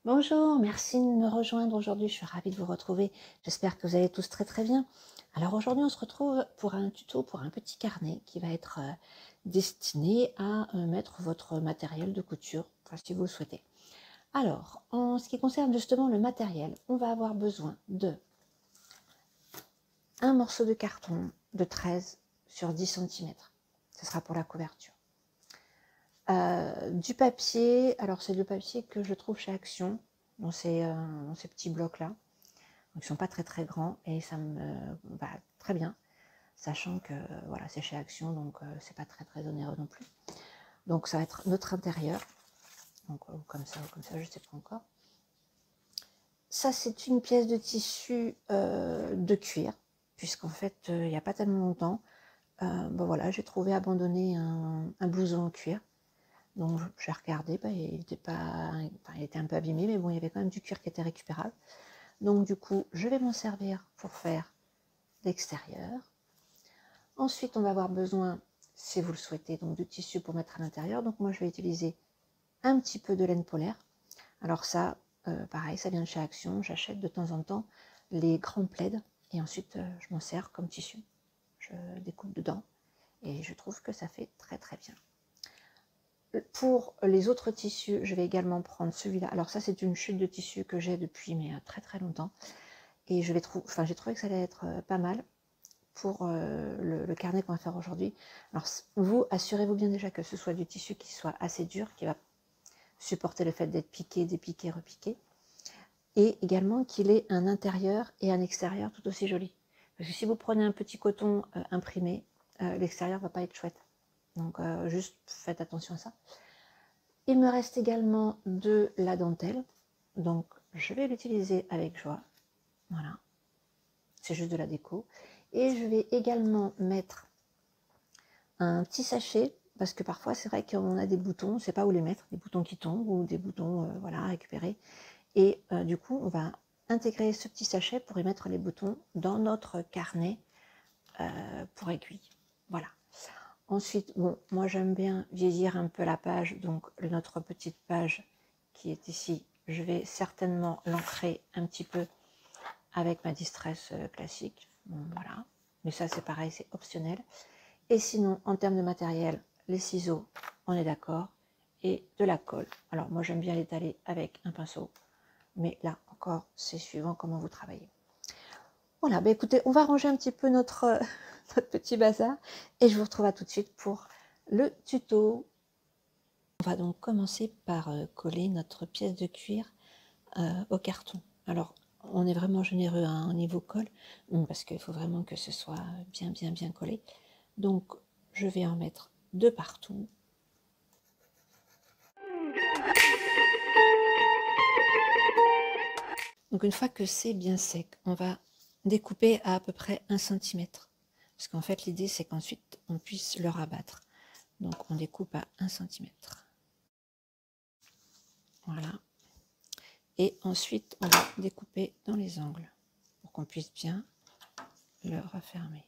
Bonjour, merci de me rejoindre aujourd'hui, je suis ravie de vous retrouver. J'espère que vous allez tous très bien. Alors aujourd'hui, on se retrouve pour un tuto, pour un petit carnet qui va être destiné à mettre votre matériel de couture, enfin, si vous le souhaitez. Alors, en ce qui concerne justement le matériel, on va avoir besoin de un morceau de carton de 13 sur 10 cm. Ce sera pour la couverture. Du papier, alors c'est du papier que je trouve chez Action, dans ces petits blocs-là. Donc, ils ne sont pas très grands et ça me va très bien, sachant que voilà, c'est chez Action, donc c'est pas très onéreux non plus. Donc ça va être notre intérieur, donc comme ça, je ne sais pas encore. Ça, c'est une pièce de tissu de cuir, puisqu'en fait, il n'y a pas tellement longtemps, bon, voilà, j'ai trouvé abandonné un blouson en cuir. Donc j'ai regardé, il était un peu abîmé, mais bon, il y avait quand même du cuir qui était récupérable. Donc du coup, je vais m'en servir pour faire l'extérieur. Ensuite, on va avoir besoin, si vous le souhaitez, donc de tissu pour mettre à l'intérieur. Donc moi, je vais utiliser un petit peu de laine polaire. Alors ça, pareil, ça vient de chez Action. J'achète de temps en temps les grands plaids et ensuite je m'en sers comme tissu. Je découpe dedans et je trouve que ça fait très bien. Pour les autres tissus, je vais également prendre celui-là. Alors ça, c'est une chute de tissu que j'ai depuis mais très longtemps. Et j'ai trouvé que ça allait être pas mal pour le carnet qu'on va faire aujourd'hui. Alors vous, assurez-vous bien déjà que ce soit du tissu qui soit assez dur, qui va supporter le fait d'être piqué, dépiqué, repiqué. Et également qu'il ait un intérieur et un extérieur tout aussi joli. Parce que si vous prenez un petit coton imprimé, l'extérieur va pas être chouette. Donc juste faites attention à ça. Il me reste également de la dentelle, donc je vais l'utiliser avec joie. Voilà, c'est juste de la déco. Et je vais également mettre un petit sachet, parce que parfois c'est vrai qu'on a des boutons, on ne sait pas où les mettre, des boutons qui tombent ou des boutons voilà, récupérés. Et du coup, on va intégrer ce petit sachet pour y mettre les boutons dans notre carnet pour aiguille. Voilà. Ensuite, bon, moi j'aime bien vieillir un peu la page, donc notre petite page qui est ici, je vais certainement l'ancrer un petit peu avec ma distress classique. Bon, voilà, mais ça c'est pareil, c'est optionnel. Et sinon, en termes de matériel, les ciseaux, on est d'accord, et de la colle. Alors moi j'aime bien l'étaler avec un pinceau, mais là encore, c'est suivant comment vous travaillez. Voilà, bah écoutez, on va ranger un petit peu notre petit bazar et je vous retrouve à tout de suite pour le tuto. On va donc commencer par coller notre pièce de cuir au carton. Alors, on est vraiment généreux au niveau colle, parce qu'il faut vraiment que ce soit bien collé. Donc, je vais en mettre de partout. Donc, une fois que c'est bien sec, on va découper à peu près 1 cm. Parce qu'en fait, l'idée, c'est qu'ensuite, on puisse le rabattre. Donc, on découpe à 1 cm. Voilà. Et ensuite, on va découper dans les angles pour qu'on puisse bien le refermer.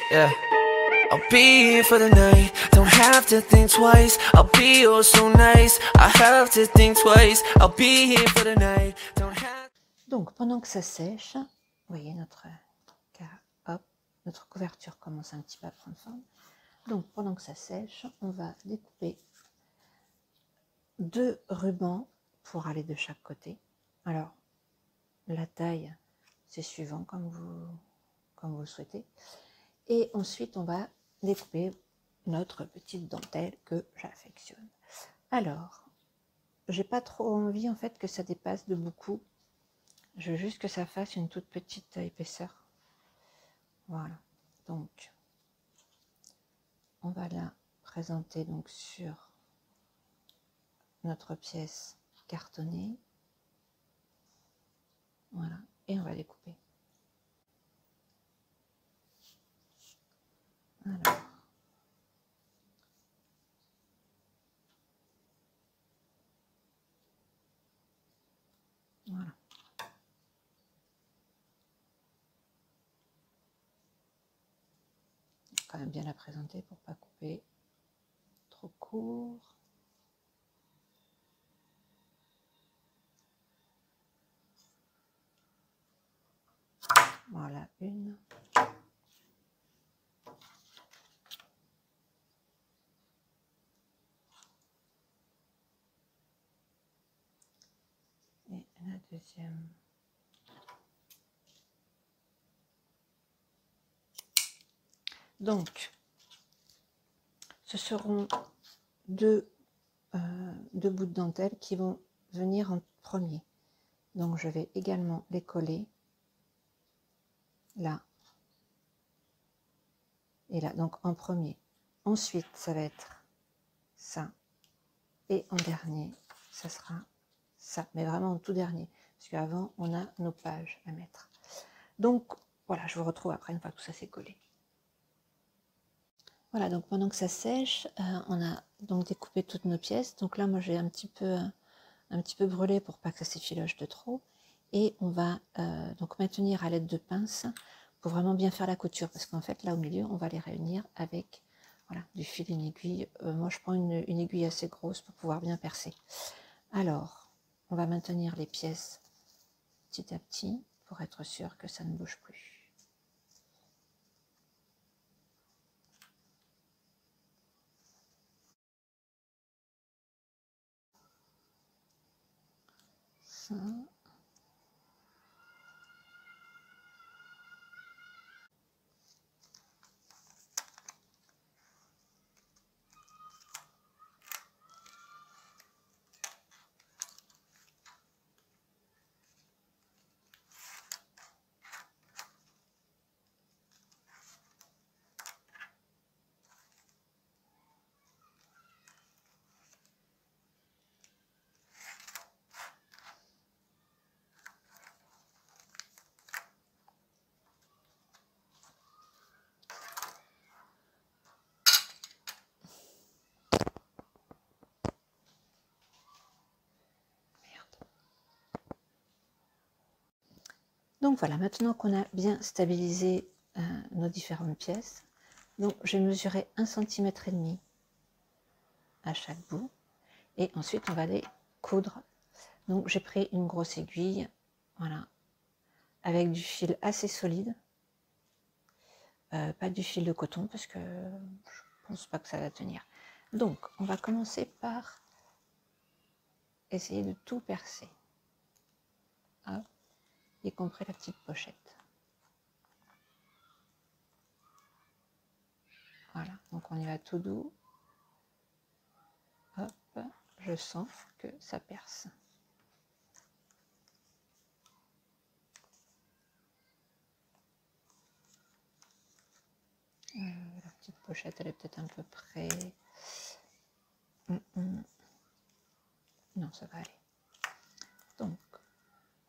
Yeah. I'll be here for the night, don't have to think twice. I'll be oh so nice, I have to think twice. I'll be here for the night, don't have... Donc pendant que ça sèche, vous voyez notre couverture commence un petit peu à prendre forme. Donc pendant que ça sèche, on va découper 2 rubans pour aller de chaque côté. Alors la taille, c'est suivant comme vous le souhaitez. Et ensuite, on va découper notre petite dentelle que j'affectionne. Alors, j'ai pas trop envie en fait que ça dépasse de beaucoup. Je veux juste que ça fasse une toute petite épaisseur. Voilà. Donc, on va la présenter donc sur notre pièce cartonnée. Voilà. Et on va découper. Alors. Voilà. quand même bien la présenter pour pas couper trop court. Voilà, une. Et la deuxième. Donc, ce seront deux bouts de dentelle qui vont venir en premier. Donc, je vais également les coller là et là, donc en premier. Ensuite, ça va être ça. Et en dernier, ça sera ça. Mais vraiment en tout dernier. Parce qu'avant, on a nos pages à mettre. Donc, voilà, je vous retrouve après une fois que tout ça c'est collé. Voilà, donc pendant que ça sèche, on a donc découpé toutes nos pièces. Donc là, moi, j'ai un petit peu brûlé pour pas que ça s'effiloche de trop. Et on va donc maintenir à l'aide de pinces pour vraiment bien faire la couture. Parce qu'en fait, là au milieu, on va les réunir avec voilà, du fil, une aiguille. Moi, je prends une aiguille assez grosse pour pouvoir bien percer. Alors, on va maintenir les pièces petit à petit pour être sûr que ça ne bouge plus. Ça. Donc voilà, maintenant qu'on a bien stabilisé nos différentes pièces, donc j'ai mesuré 1,5 cm à chaque bout et ensuite on va les coudre. Donc j'ai pris une grosse aiguille, voilà, avec du fil assez solide, pas du fil de coton parce que je pense pas que ça va tenir. Donc on va commencer par essayer de tout percer, hop, y compris la petite pochette. Voilà, donc on y va tout doux. Hop, je sens que ça perce. La petite pochette, elle est peut-être un peu près. Non, ça va aller. Donc,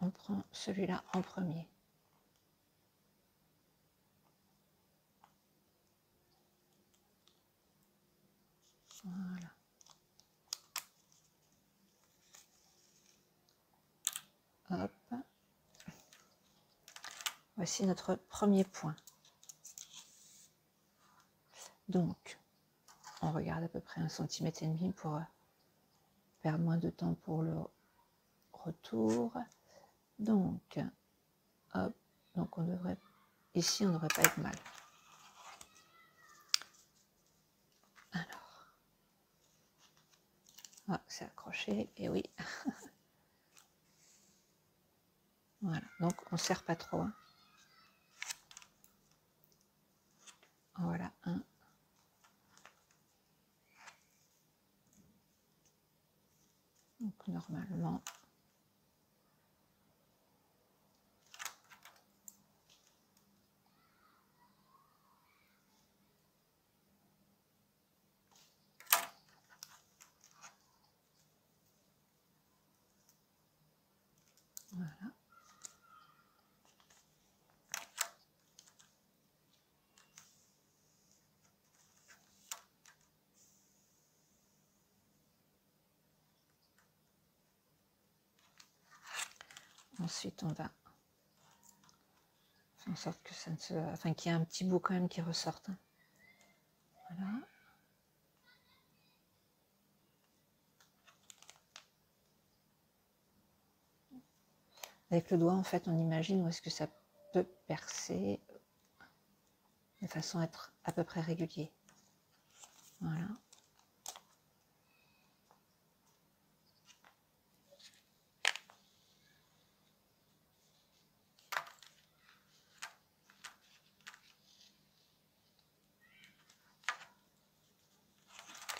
on prend celui-là en premier. Voilà. Hop. Voici notre premier point. Donc, on regarde à peu près 1,5 cm pour perdre moins de temps pour le retour. Donc, hop. Donc, on devrait... Ici, on ne devrait pas être mal. Alors. Ah, c'est accroché. Et oui. Voilà. Donc, on ne serre pas trop. Hein. Voilà, un. Donc normalement, voilà. Ensuite, on va faire en sorte que ça ne se... Enfin, qu'il y ait un petit bout quand même qui ressorte. Hein. Voilà. Avec le doigt, en fait, on imagine où est-ce que ça peut percer de façon à être à peu près régulier. Voilà.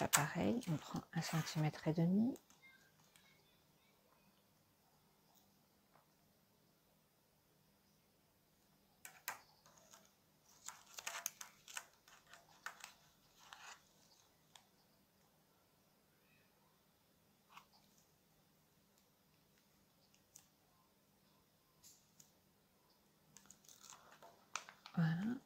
Là, pareil, on prend 1,5 cm. Voilà.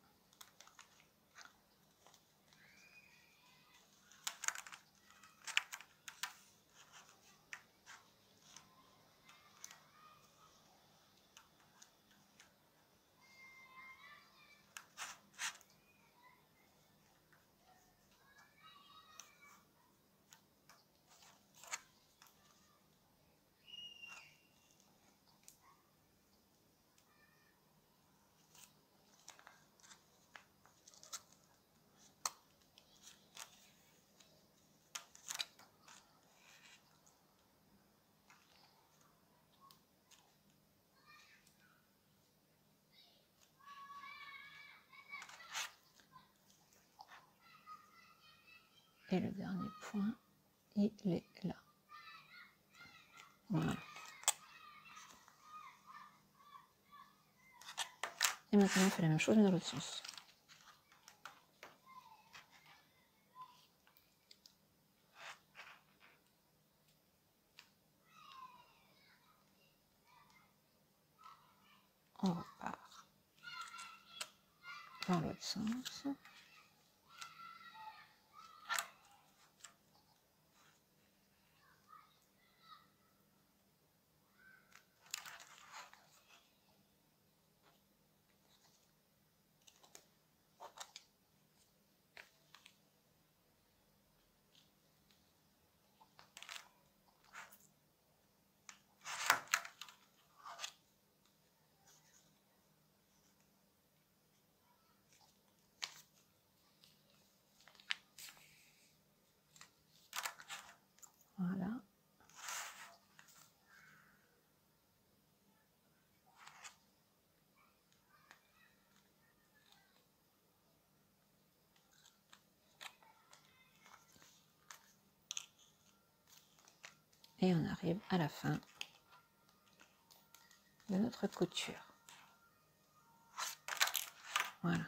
Et le dernier point, il est là. Voilà. Et maintenant, on fait la même chose, mais dans l'autre sens. On repart dans l'autre sens. Voilà. Et on arrive à la fin de notre couture. Voilà.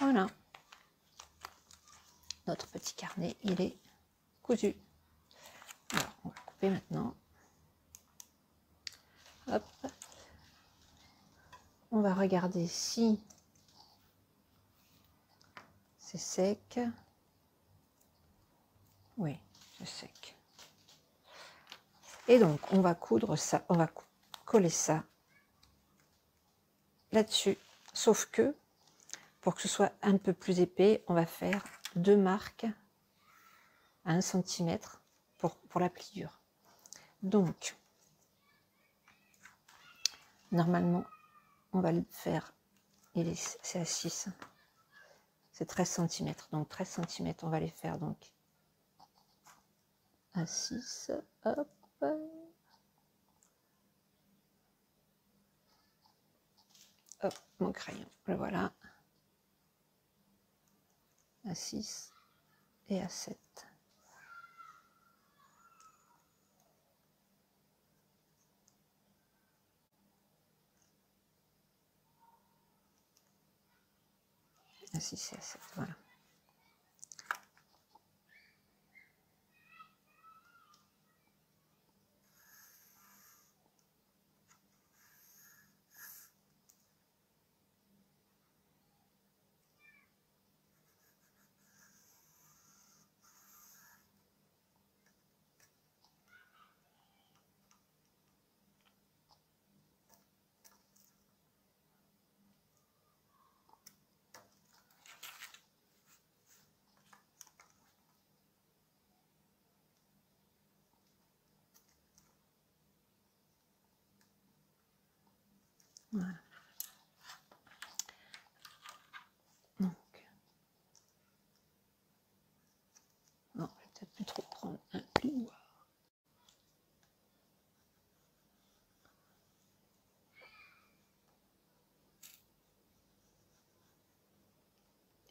Voilà. Notre petit carnet, il est cousu. Alors, on va couper maintenant. Hop. On va regarder si c'est sec. Oui, c'est sec. Et donc, on va coudre ça, on va coller ça là-dessus. Sauf que, pour que ce soit un peu plus épais, on va faire 2 marques à 1 cm pour la pliure. Donc, normalement, on va le faire, c'est à 6, c'est 13 cm. Donc 13 cm, on va les faire donc à 6, hop. Hop, mon crayon, le voilà. À 6 et à 7. À 6 et à 7, voilà. Voilà. Donc, non, je vais peut-être plus trop prendre un plioir.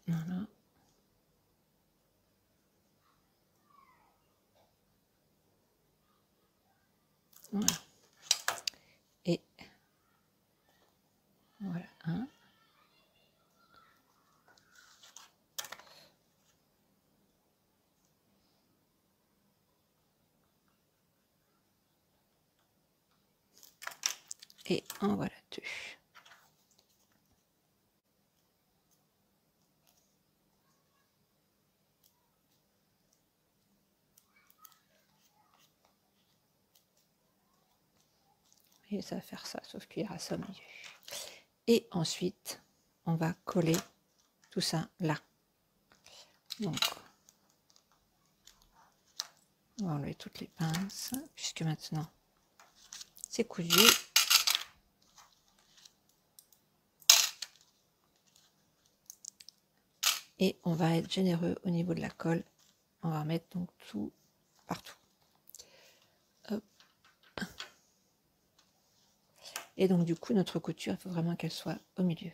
Voilà. Voilà. Et voilà un. Et en voilà 2. Et ça va faire ça, sauf qu'il y aura ça au milieu. Et ensuite, on va coller tout ça là. Donc, on va enlever toutes les pinces, puisque maintenant, c'est cousu. Et on va être généreux au niveau de la colle. On va mettre donc tout partout. Hop. Et donc du coup, notre couture, il faut vraiment qu'elle soit au milieu.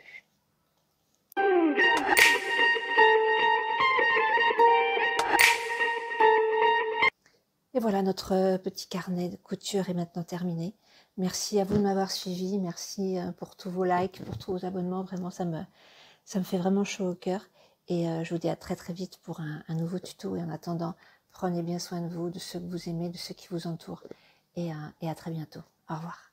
Et voilà, notre petit carnet de couture est maintenant terminé. Merci à vous de m'avoir suivi. Merci pour tous vos likes, pour tous vos abonnements. Vraiment, ça me fait vraiment chaud au cœur. Et je vous dis à très très vite pour un nouveau tuto. Et en attendant, prenez bien soin de vous, de ceux que vous aimez, de ceux qui vous entourent. Et à très bientôt. Au revoir.